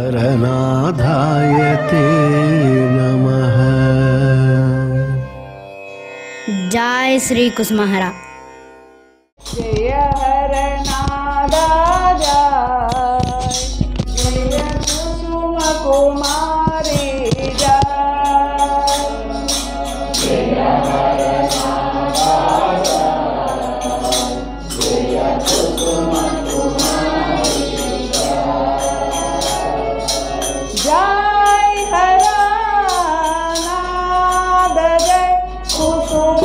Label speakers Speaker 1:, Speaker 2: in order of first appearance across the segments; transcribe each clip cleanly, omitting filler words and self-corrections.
Speaker 1: हरनाथाय ते नमः।
Speaker 2: जय श्री कुसुमहरा।
Speaker 3: जय हरनादा जय, जय कुसुम कुमारी जय, जय हरनादा जय, जय कुसुम कुमारी जय, जय हरनाद जय कुसुम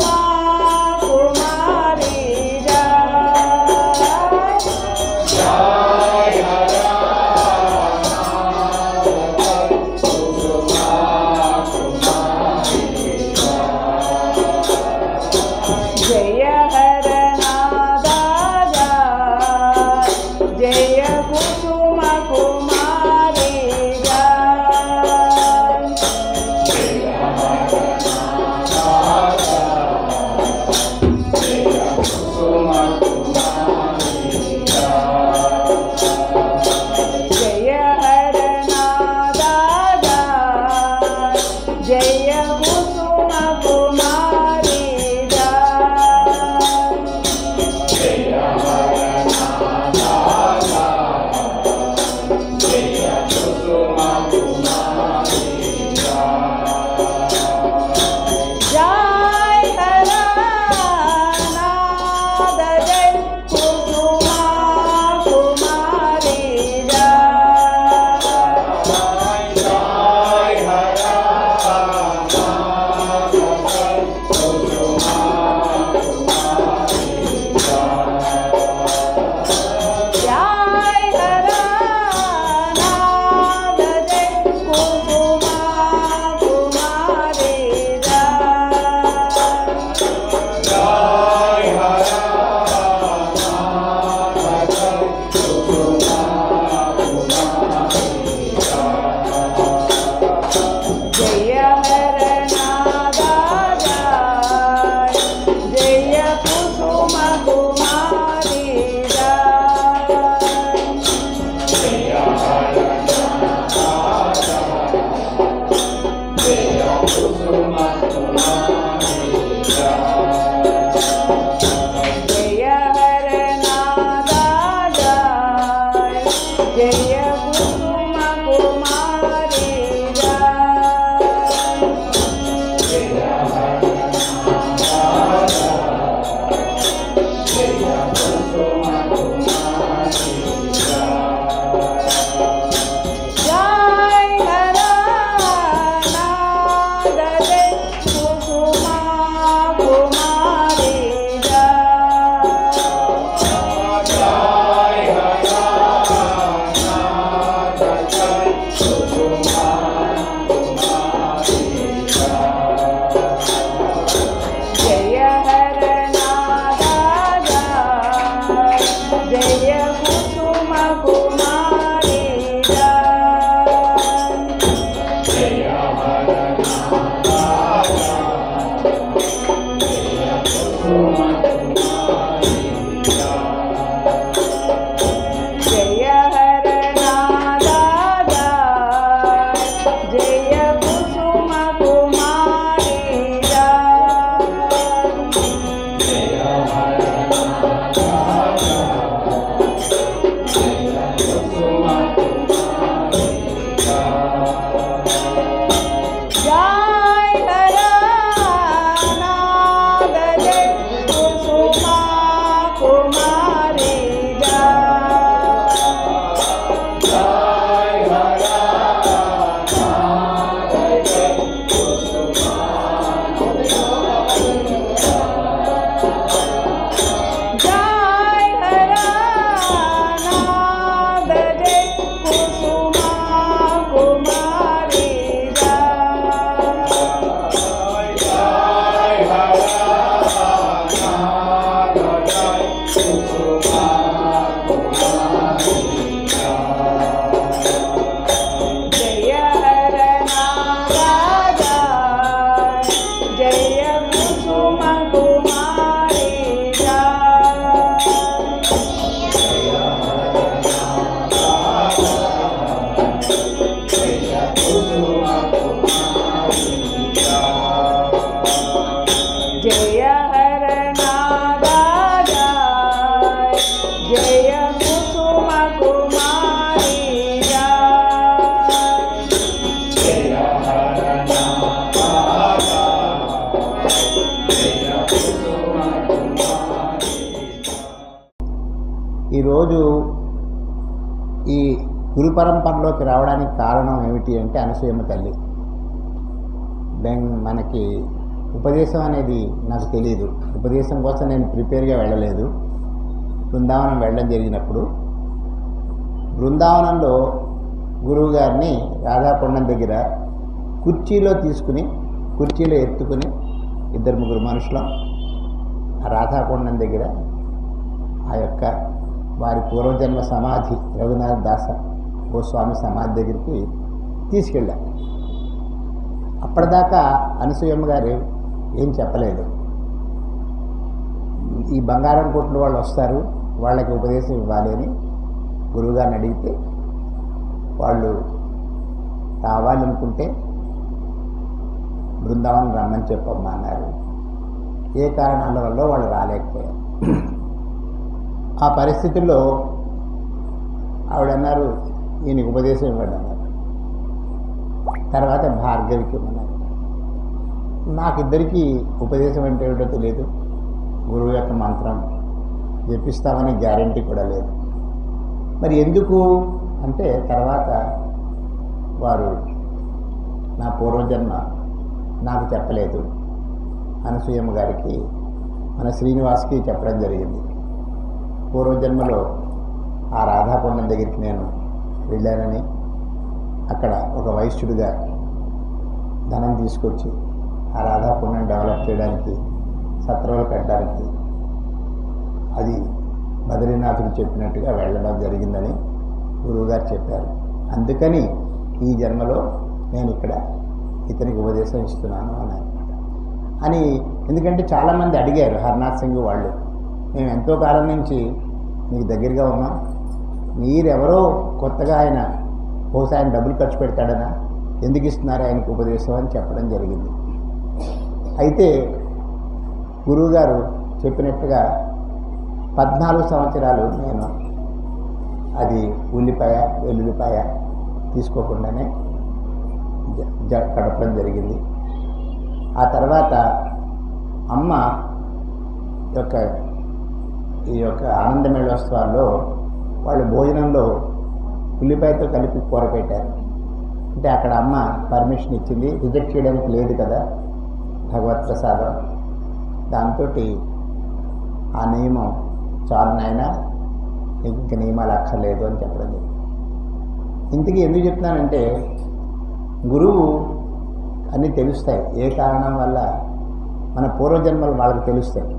Speaker 4: ఈరోజు ఈ గురు పరంపరలోకి రావడానికి కారణం ఏమిటి అంటే అనసూయమ్మ తల్లి. మనకి ఉపదేశం అనేది నాకు తెలియదు. ఉపదేశం కోసం నేను ప్రిపేర్గా వెళ్ళలేదు. బృందావనం వెళ్ళడం జరిగినప్పుడు బృందావనంలో గురువు గారిని రాధాకొండం దగ్గర కుర్చీలో ఎత్తుకుని 2-3 మనుషులం ఆ రాధాకొండం దగ్గర ఆ యొక్క వారి పూర్వజన్మ సమాధి రఘునాథ దాస గోస్వామి సమాధి దగ్గరికి తీసుకెళ్ళాం. అప్పటిదాకా అనసూయమ్మ గారు ఏం చెప్పలేదు. ఈ బంగారం కొట్టిన వాళ్ళు వస్తారు, వాళ్ళకి ఉపదేశం ఇవ్వాలి అని గురువుగారిని అడిగితే వాళ్ళు రావాలనుకుంటే బృందావనం రమ్మని చెప్పమ్మా అన్నారు. ఏ కారణాల వల్ల వాళ్ళు రాలేకపోయారు. ఆ పరిస్థితుల్లో ఆవిడన్నారు, ఈయనకి ఉపదేశం ఇవ్వండి అన్నారు. తర్వాత భార్గవికి ఇవ్వన్నారు. నాకిద్దరికీ ఉపదేశం అంటే ఏమిటో తెలియదు. గురువు యొక్క మంత్రం జపిస్తామని గ్యారంటీ కూడా లేదు. మరి ఎందుకు అంటే తర్వాత వారు నా పూర్వజన్మ నాకు చెప్పలేదు, అనసూయమ్మ గారికి మన శ్రీనివాస్కి చెప్పడం జరిగింది. పూర్వజన్మలో ఆ రాధాకొండం దగ్గరికి నేను వెళ్ళానని, అక్కడ ఒక వైశ్యుడిగా ధనం తీసుకొచ్చి ఆ రాధాకొండను డెవలప్ చేయడానికి, సత్రాలు పెట్టడానికి అది బద్రీనాథుడు చెప్పినట్టుగా వెళ్ళడం జరిగిందని గురువుగారు చెప్పారు. అందుకని ఈ జన్మలో నేను ఇక్కడ ఇతనికి ఉపదేశం ఇస్తున్నాను అన్నారు అని. ఎందుకంటే చాలామంది అడిగారు, హర్నాథ్ సింగ్ వాళ్ళు, మేము ఎంతో కాలం నుంచి మీకు దగ్గరగా ఉన్నాం, మీరెవరో కొత్తగా ఆయన బహుశా ఆయన డబ్బులు ఖర్చు పెడతాడనా, ఎందుకు ఇస్తున్నారు ఆయనకు ఉపదేశం అని చెప్పడం జరిగింది. అయితే గురువుగారు చెప్పినట్టుగా 14 సంవత్సరాలు నేను అది ఉల్లిపాయ వెల్లుల్లిపాయ తీసుకోకుండానే గడపడం జరిగింది. ఆ తర్వాత అమ్మ ఈ యొక్క ఆనందమేళోత్సవాల్లో వాళ్ళు భోజనంలో ఉల్లిపాయతో కలిపి కూర పెట్టారు. అంటే అక్కడ అమ్మ పర్మిషన్ ఇచ్చింది, రిజెక్ట్ చేయడానికి లేదు కదా, భగవత్ ప్రసాదం. దాంతో ఆ నియమం చాలు నాయన, నీకు ఇంక నియమాలు అక్కర్లేదు అని చెప్పడం జరిగింది. ఇంతకీ ఎందుకు చెప్తున్నానంటే గురువు అన్నీ తెలుస్తాయి, ఏ కారణం వల్ల మన పూర్వజన్మలు వాళ్ళకి తెలుస్తాయి.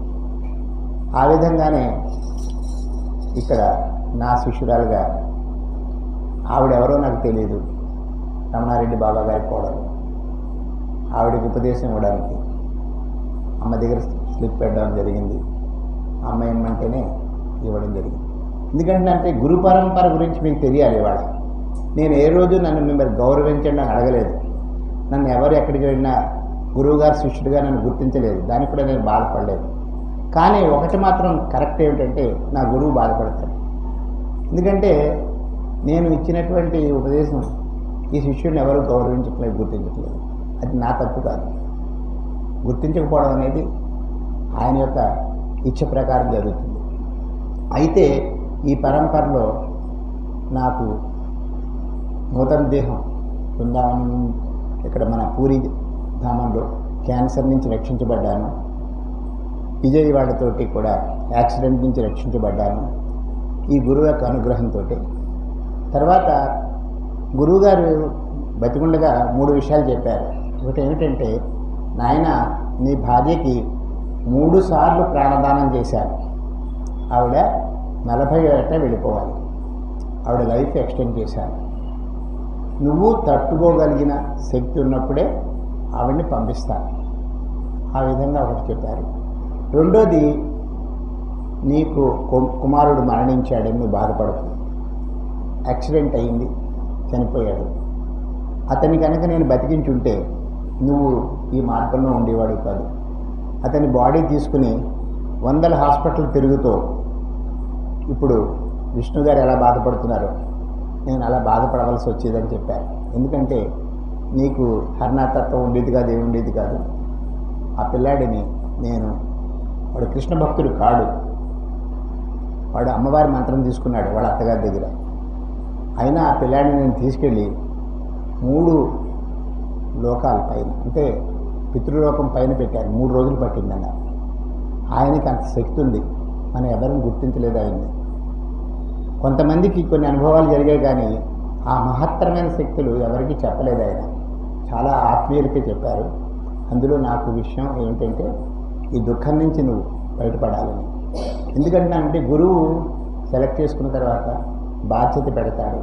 Speaker 4: ఆ విధంగానే ఇక్కడ నా శిష్యురాలుగా ఆవిడెవరో నాకు తెలియదు, రమణారెడ్డి బాబా గారి కోడలు, ఆవిడకి ఉపదేశం ఇవ్వడానికి అమ్మ దగ్గర స్లిప్ పెట్టడం జరిగింది. అమ్మ ఏమంటేనే ఇవ్వడం జరిగింది. ఎందుకంటే గురు పరంపర గురించి మీకు తెలియాలి. ఇవాళ నేను ఏ రోజు నన్ను మిమ్మల్ని గౌరవించండి అని అడగలేదు. నన్ను ఎవరు ఎక్కడికి వెళ్ళినా గురువుగారు శిష్యుడిగా నన్ను గుర్తించలేదు, దానికి కూడా నేను బాధపడలేదు. కానీ ఒకటి మాత్రం కరెక్ట్ ఏమిటంటే నా గురువు బాధపడతాడు. ఎందుకంటే నేను ఇచ్చినటువంటి ఉపదేశం ఈ శిష్యుడిని ఎవరు గౌరవించట్లేదు, గుర్తించట్లేదు. అది నా తప్పు కాదు. గుర్తించకపోవడం అనేది ఆయన యొక్క ఇచ్చ ప్రకారం జరుగుతుంది. అయితే ఈ పరంపరలో నాకు నూతన దేహం బృందావనం ఇక్కడ మన పూరి ధామంలో క్యాన్సర్ నుంచి రక్షించబడ్డాను. విజయవాడతోటి కూడా యాక్సిడెంట్ నుంచి రక్షించబడ్డాను ఈ గురువు యొక్క అనుగ్రహంతో. తర్వాత గురువుగారు బతికుండగా 3 విషయాలు చెప్పారు. ఒకటి ఏమిటంటే, నాయన నీ భార్యకి 3 సార్లు ప్రాణదానం చేశాను, ఆవిడ 40 ఏట వెళ్ళిపోవాలి, ఆవిడ లైఫ్ ఎక్స్టెండ్ చేశాను, నువ్వు తట్టుకోగలిగిన శక్తి ఉన్నప్పుడే ఆవిడని పంపిస్తాను. ఆ విధంగా ఒకటి చెప్పారు. రెండోది, నీకు కుమారుడు మరణించాడని నువ్వు బాధపడకు, యాక్సిడెంట్ అయింది, చనిపోయాడు, అతన్ని కనుక నేను బతికించుంటే నువ్వు ఈ మార్గంలో ఉండేవాడు కాదు. అతని బాడీ తీసుకుని 100 హాస్పిటల్ తిరుగుతూ ఇప్పుడు విష్ణు గారు ఎలా బాధపడుతున్నారో నేను అలా బాధపడవలసి వచ్చేదని చెప్పారు. ఎందుకంటే నీకు హర్నాతత్వం ఉండేది కాదు, ఏముండేది కాదు. ఆ పిల్లాడిని వాడు కృష్ణ భక్తుడు కాడు, వాడు అమ్మవారి మంత్రం తీసుకున్నాడు వాళ్ళ అత్తగారి దగ్గర. అయినా ఆ పిల్లాడిని నేను తీసుకెళ్ళి 3 లోకాల పైన అంటే పితృలోకం పైన పెట్టాను. 3 రోజులు పట్టిందన్న. ఆయనకి అంత శక్తి ఉంది, మనం ఎవరిని గుర్తించలేదు ఆయన్ని. కొంతమందికి కొన్ని అనుభవాలు జరిగాయి కానీ ఆ మహత్తరమైన శక్తులు ఎవరికి చెప్పలేదు ఆయన. చాలా ఆత్మీయులకే చెప్పారు. అందులో నాకు విషయం ఏమిటంటే ఈ దుఃఖం నుంచి నువ్వు బయటపడాలని. ఎందుకంటే అంటే గురువు సెలెక్ట్ చేసుకున్న తర్వాత బాధ్యత పెడతాడు,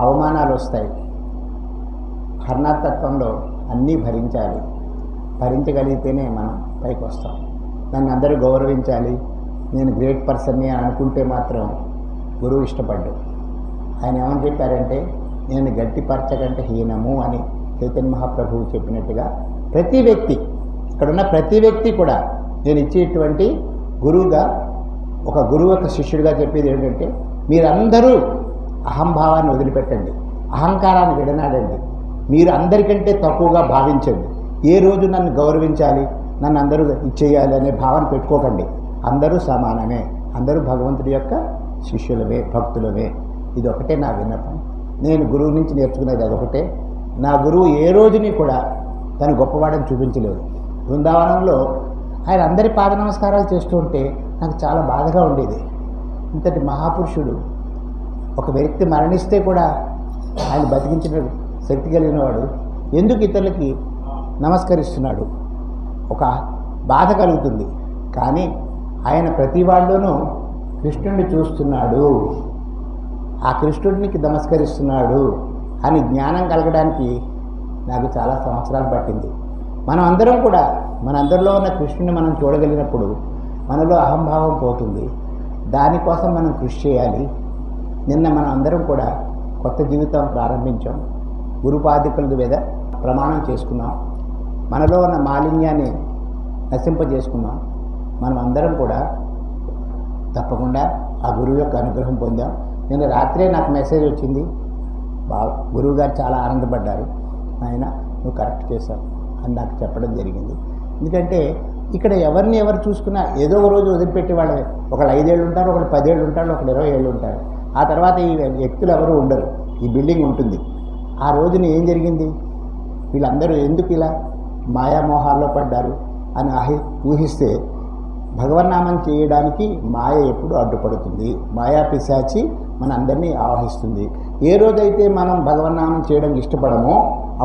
Speaker 4: అవమానాలు వస్తాయి. హర్నాతత్వంలో అన్నీ భరించాలి, భరించగలిగితేనే మనం పైకి వస్తాం. నన్ను అందరూ గౌరవించాలి, నేను గ్రేట్ పర్సన్ని అని అనుకుంటే మాత్రం గురువు ఇష్టపడ్డు. ఆయన ఏమని చెప్పారంటే నేను గట్టిపరచకంటే హీనము అని చైతన్య మహాప్రభువు చెప్పినట్టుగా ప్రతి వ్యక్తి, ఇక్కడున్న ప్రతి వ్యక్తి కూడా నేను ఇచ్చేటువంటి గురువుగా, ఒక గురువు యొక్క శిష్యుడిగా చెప్పేది ఏంటంటే మీరందరూ అహంభావాన్ని వదిలిపెట్టండి, అహంకారాన్ని విడనాడండి, మీరు అందరికంటే తక్కువగా భావించండి. ఏ రోజు నన్ను గౌరవించాలి, నన్ను అందరూ ఇచ్చేయాలి అనే భావన పెట్టుకోకండి. అందరూ సమానమే, అందరూ భగవంతుడి యొక్క శిష్యులమే, భక్తులమే. ఇది ఒకటే నా విన్నపం. నేను గురువు నుంచి నేర్చుకునేది అదొకటే. నా గురువు ఏ రోజుని కూడా తను గొప్పవాడని చూపించలేదు. బృందావనంలో ఆయన అందరి పాద నమస్కారాలు చేస్తూ ఉంటే నాకు చాలా బాధగా ఉండేది. ఇంతటి మహాపురుషుడు, ఒక వ్యక్తి మరణిస్తే కూడా ఆయన బతికించిన శక్తి కలిగిన వాడు ఎందుకు ఇతరులకి నమస్కరిస్తున్నాడు? ఒక బాధ కలుగుతుంది. కానీ ఆయన ప్రతి వాళ్ళలోనూ కృష్ణుడిని చూస్తున్నాడు, ఆ కృష్ణుడికి నమస్కరిస్తున్నాడు అని జ్ఞానం కలగడానికి నాకు చాలా సంవత్సరాలు పట్టింది. మనం అందరం కూడా మనందరిలో ఉన్న కృష్ణుని మనం చూడగలిగినప్పుడు మనలో అహంభావం పోతుంది. దానికోసం మనం కృషి చేయాలి. నిన్న మనం అందరం కూడా కొత్త జీవితం ప్రారంభించాం. గురుపాదికుల మీద ప్రమాణం చేసుకున్నాం. మనలో ఉన్న మాలిన్యాన్ని నశింపజేసుకున్నాం. మనం అందరం కూడా తప్పకుండా ఆ గురువు యొక్క అనుగ్రహం పొందాం. నేను రాత్రే నాకు మెసేజ్ వచ్చింది, గురువు గారు చాలా ఆనందపడ్డారు, ఆయన నువ్వు కరెక్ట్ చేశావు అని నాకు చెప్పడం జరిగింది. ఎందుకంటే ఇక్కడ ఎవరిని ఎవరు చూసుకున్నా ఏదో ఒక రోజు వదిలిపెట్టే వాళ్ళే. ఒకళ్ళు 5 ఏళ్ళు ఉంటారు, ఒకళ్ళు 10 ఏళ్ళు ఉంటారు, ఒకళ్ళు 20 ఏళ్ళు ఉంటారు. ఆ తర్వాత ఈ వ్యక్తులు ఎవరు ఉండరు, ఈ బిల్డింగ్ ఉంటుంది. ఆ రోజున ఏం జరిగింది, వీళ్ళందరూ ఎందుకు ఇలా మాయామోహాల్లో పడ్డారు అని ఊహిస్తే భగవన్నామం చేయడానికి మాయ ఎప్పుడు అడ్డుపడుతుంది. మాయా పిశాచి మన అందరినీ ఆవహిస్తుంది. ఏ రోజైతే మనం భగవన్నామం చేయడం ఇష్టపడమో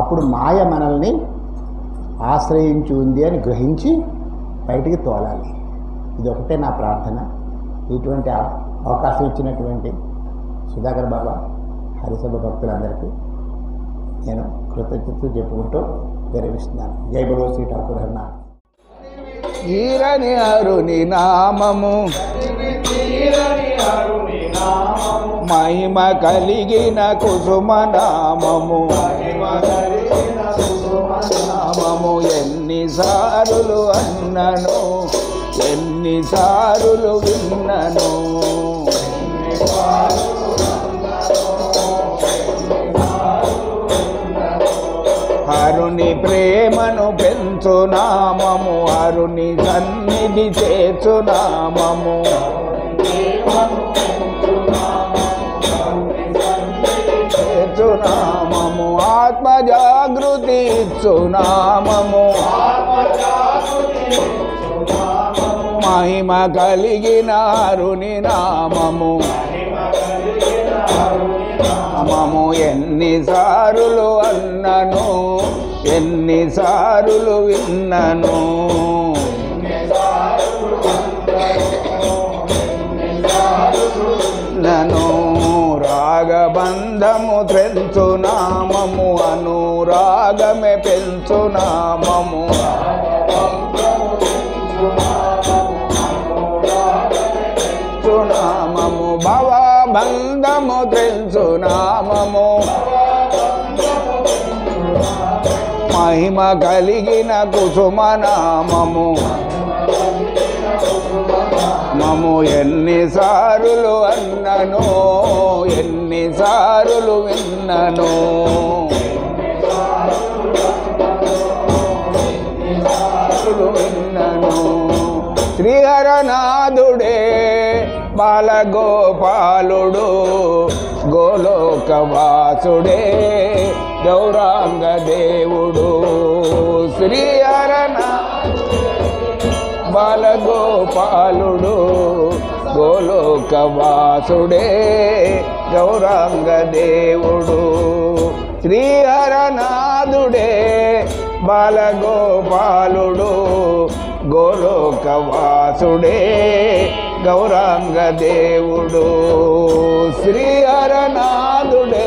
Speaker 4: అప్పుడు మాయ మనల్ని ఆశ్రయించి ఉంది అని గ్రహించి బయటికి తోలాలి. ఇది ఒకటే నా ప్రార్థన. ఇటువంటి అవకాశం ఇచ్చినటువంటి సుధాకర్ బాబా, హరిసభ భక్తులందరికీ నేను కృతజ్ఞతలు చెప్పుకుంటూ విరమిస్తున్నాను. జై బలో శ్రీ ఠాకూర్ హరినాథ్.
Speaker 5: ఈరని అరుని నామము మహిమ కలిగిన కుసుమ నామము, నామము ఎన్నిసార్లు అన్నను, ఎన్నిసార్లు విన్నను. హరుని ప్రేమను పెంచు నామము, హరుని సన్నిధి చేర్చు నామము. చేర్చు నామము ఆత్మ జాగృతి ఇచ్చు నామము, మహిమ కలిగిన హరుని నామము. నామము ఎన్నిసార్లు అన్నను, ఎన్నిసార్లు విన్నను. నను రాగబంధము త్రెంచు నామము, అనురాగమే పెంచు నామము. నామము భవబంధము త్రెంచు నామము, మహిమ కలిగిన కుసుమ నామము. మము ఎన్నిసార్లు అన్నను, ఎన్నిసార్లు విన్నను. విన్నను శ్రీహరనాథుడే బాలగోపాలుడు గోలోకవాసుడే గౌరాంగ దేవుడు శ్రీహరణ బాలగోపాలుడు గోలోకవాసుడే గౌరాంగ దేవుడు శ్రీహరనాథుడే బాలగోపాలుడు గోలోకవాసుడే గౌరాంగ దేవుడు శ్రీహరనాథుడే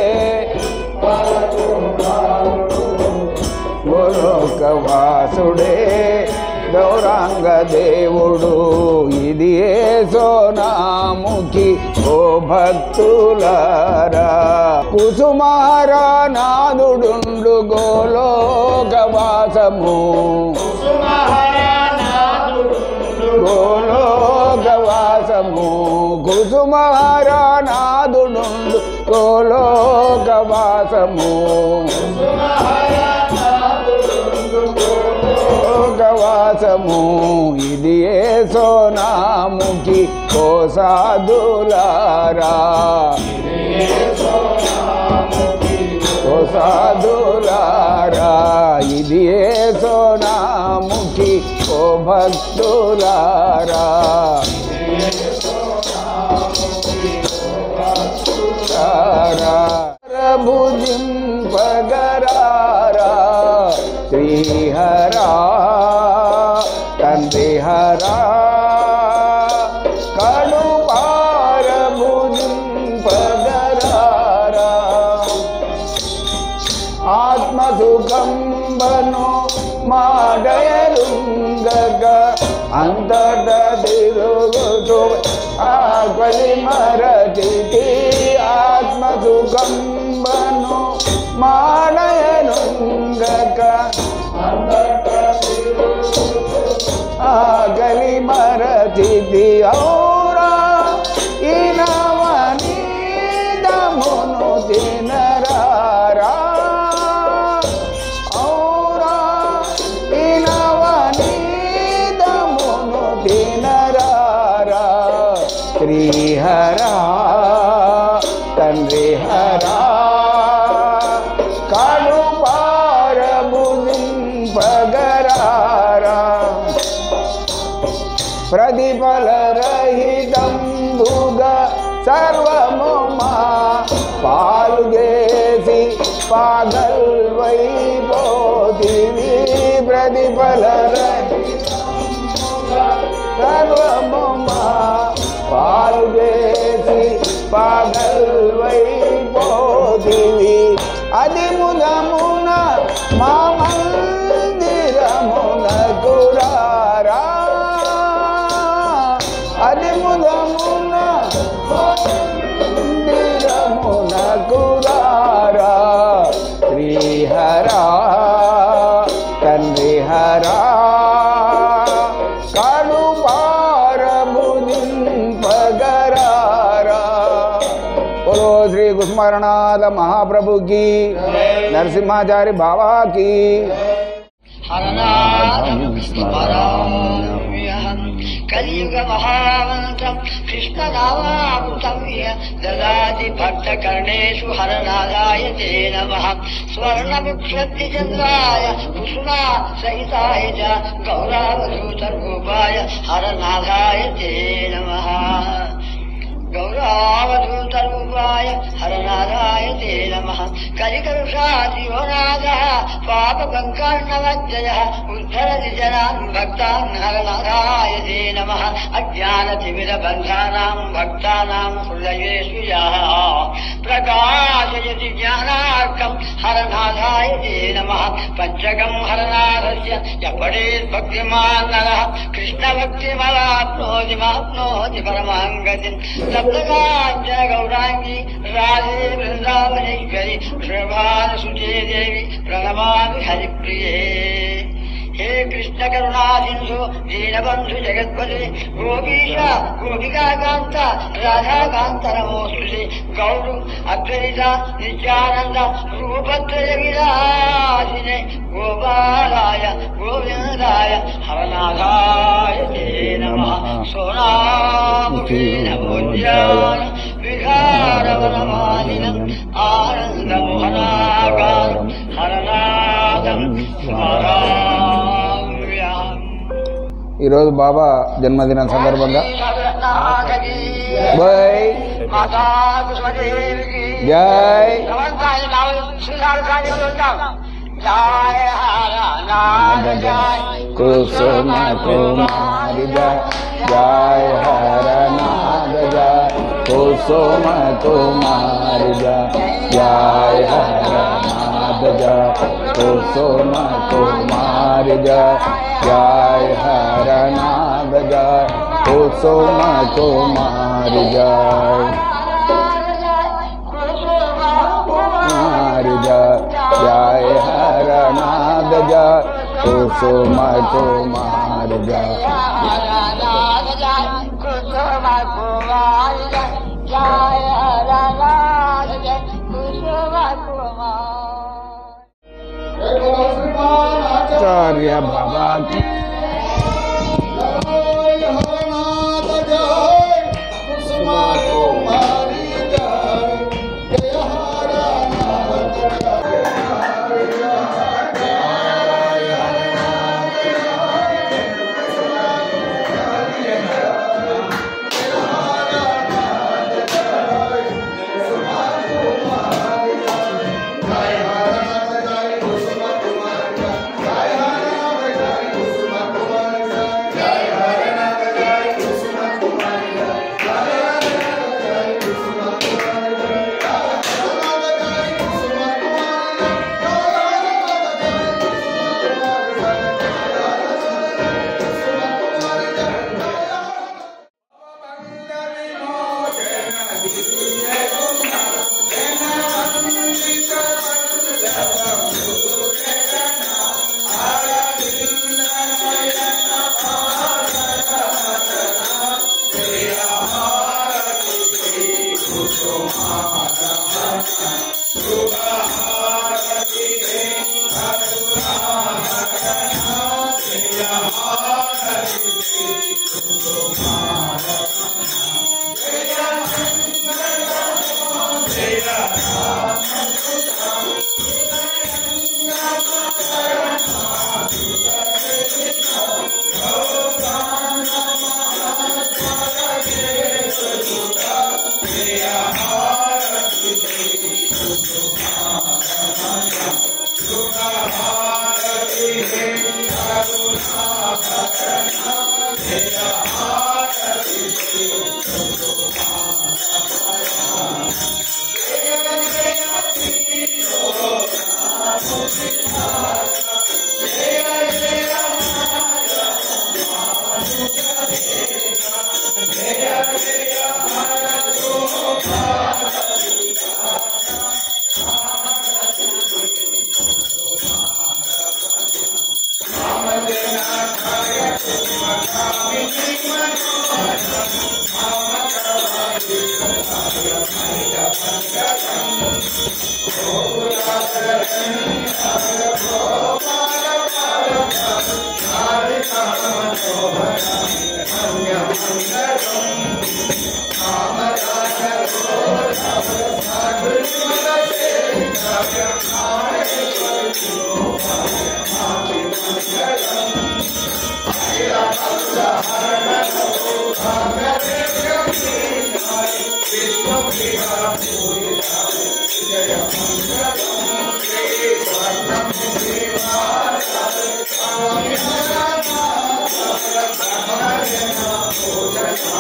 Speaker 5: గోలోకవాసుడే గౌరాంగ దేవుడు ఇది ఏ సోనాముఖి ఓ భక్తులారా కుసుమారనాథుడుండు గోలోకవాసము గోలోకవాసము కుసుమారనాథుడుండు గోలోకవాసము గవాసము ఇది ఏ సోనాముఖి ఓ సాధులారా ఓ సాధులారా ఇది ఏ సోనాముఖి ఓ భక్తులారా భుజింపగరారా శ్రీహరా తండ్రి హరా కడుపార భుజింపగరారా ఆత్మసుఖంబను మాడయలుంగగ అంతట తిరుగుతూ ఆకలి మరచితి ఆత్మసుఖంబను మాడయలుంగక ఆకలి మరచితి ఔరా ఇనవనీదమును తినరారా ఔరా ఇనవనీదమును తినరారా శ్రీహరా తండ్రి హరా కడుపార భుజింపగరారా ప్రతిఫలరహితంబుగా సర్వము మా పాలు చేసి పాగల్వైపోతివి ప్రతిఫలరహితంబుగా సర్వము మా పాలు చేసి పాగల్వైపోతివి అది ముదమున మా మందిరమునకు రారా అది ముదమున మందిరమునకు రారా శ్రీహరా తండ్రి హరా కడుపార భుజింపగరారా बोलो श्री कुसुमारनाथ महाप्रभु की नरसिम्हाचार्य बाबा की
Speaker 6: कलियुग महामंत्रम कृष्ण नामामृतव्य ददाति भक्त कर्णेषु हरनादाय ते नमः स्वर्णमुक्षति चन्द्राय कुसुमा सहिताय च गौरावधूतरूपाय हरनादाय ते नमः गौरावधूतरूपाय हरनादाय ते नमः कलिकलुषादियोनादः पापकङ्कर्णवज्जयः उद्धरति जनान् भक्तान् हरनादाय ते नमः अज्ञानतिमिरबन्धानां भक्तानां हृदयेषु यः प्रकाशयति ज्ञानार्कं हरनादाय ते नमः पञ्चकं हरनाथस्य यः पठेत् भक्तिमान् नरः कृष्णभक्तिमवाप्नोति माप्नोति परमां गतिम् सप्तकाञ्चन गौरांगी राधे वृंदावनेश्वरी वृषभानुसुते देवी प्रणमामि हरिप्रिये हे कृष्ण करुणा सिंधु दीनबंधु जगत्पते गोपीश गोपिकाकांत राधाकांत नमोस्तुते गौर अद्वैत नित्यानंद रूपत्रय विराजिने गोपालाय गोविंदाय हरनाथाय ते नमः सोनामुखेन भोज्यान विहारवनमालिनम् आनन्दमोहनाकारम् हरनाथम् स्मराम्यहम्।
Speaker 5: ఈరోజు బాబా జన్మదినం సందర్భంగా జై జై కుసుమ కుమారి జయ జయ హరనాథ జయ కుసుమ కుమారి జయ జయ హరనాథ జయ కుసుమ కుమారి జయ जय हरनाथ जय कुसुम कुमारी जय कुमारी जय जय हरनाथ जय कुसुम कुमारी जय आचार्य बाबा की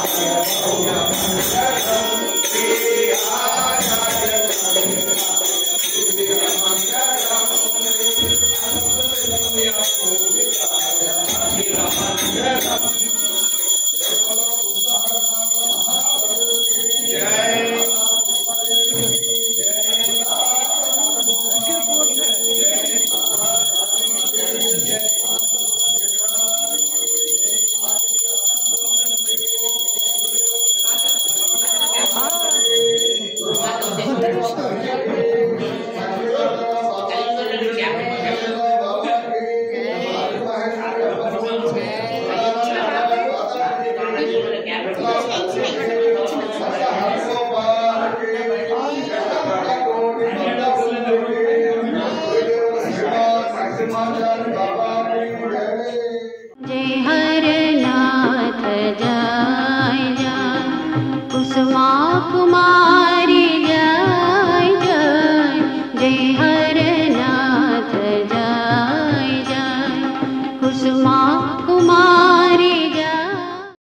Speaker 3: Jai
Speaker 7: कुमार